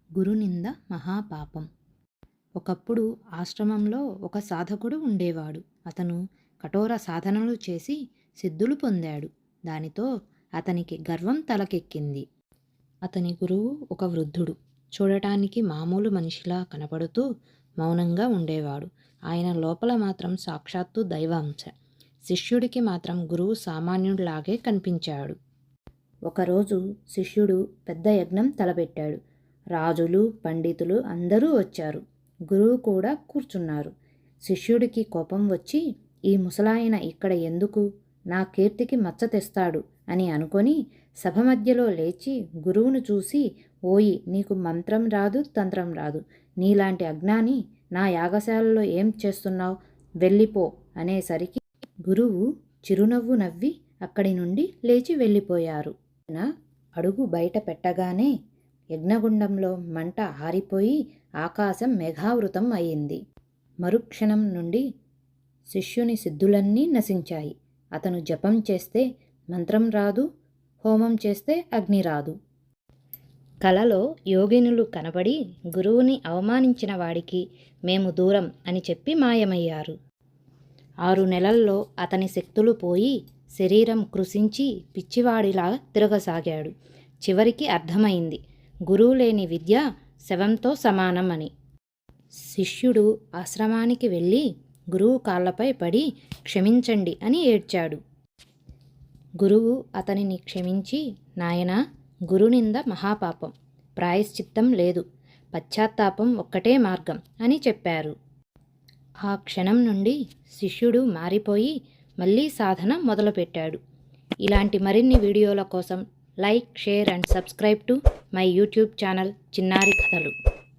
గురునింద మహాపాపం. ఒకప్పుడు ఆశ్రమంలో ఒక సాధకుడు ఉండేవాడు. అతను కఠోర సాధనలు చేసి సిద్ధులు పొందాడు. దానితో అతనికి గర్వం తలకెక్కింది. అతని గురువు ఒక వృద్ధుడు. చూడటానికి మామూలు మనిషిలా కనపడుతూ మౌనంగా ఉండేవాడు. ఆయన లోపల మాత్రం సాక్షాత్తు దైవాంశ. శిష్యుడికి మాత్రం గురువు సామాన్యుడిలాగే కనిపించాడు. ఒకరోజు శిష్యుడు పెద్ద యజ్ఞం తలపెట్టాడు. రాజులు, పండితులు అందరూ వచ్చారు. గురువు కూడా కూర్చున్నారు. శిష్యుడికి కోపం వచ్చి, ఈ ముసలాయన ఇక్కడ ఎందుకు? నా కీర్తికి మచ్చ తెస్తాడు అని అనుకొని సభ మధ్యలో లేచి గురువును చూసి, ఓయి, నీకు మంత్రం రాదు, తంత్రం రాదు. నీలాంటి అజ్ఞాని నా యాగశాలలో ఏం చేస్తున్నావు? వెళ్ళిపో అనేసరికి గురువు చిరునవ్వు నవ్వి అక్కడి నుండి లేచి వెళ్ళిపోయారు. అడుగు బయట పెట్టగానే యజ్ఞగుండంలో మంట ఆరిపోయి ఆకాశం మేఘావృతం అయింది. మరుక్షణం నుండి శిష్యుని సిద్ధులన్నీ నశించాయి. అతను జపం చేస్తే మంత్రం రాదు, హోమం చేస్తే అగ్ని రాదు. కలలో యోగినులు కనబడి గురువుని అవమానించిన వాడికి మేము దూరం అని చెప్పి మాయమయ్యారు. 6 నెలల్లో అతని శక్తులు పోయి శరీరం కృశించి పిచ్చివాడిలా తిరగసాగాడు. చివరికి అర్థమైంది, గురువు లేని విద్య శవంతో సమానం అని. శిష్యుడు ఆశ్రమానికి వెళ్ళి గురువు కాళ్ళపై పడి క్షమించండి అని ఏడ్చాడు. గురువు అతనిని క్షమించి, నాయనా, గురునింద మహాపాపం, ప్రాయశ్చిత్తం లేదు, పశ్చాత్తాపం ఒక్కటే మార్గం అని చెప్పారు. ఆ క్షణం నుండి శిష్యుడు మారిపోయి మళ్ళీ సాధన మొదలుపెట్టాడు. ఇలాంటి మరిన్ని వీడియోల కోసం like, share and subscribe to my YouTube channel చిన్నారి కథలు.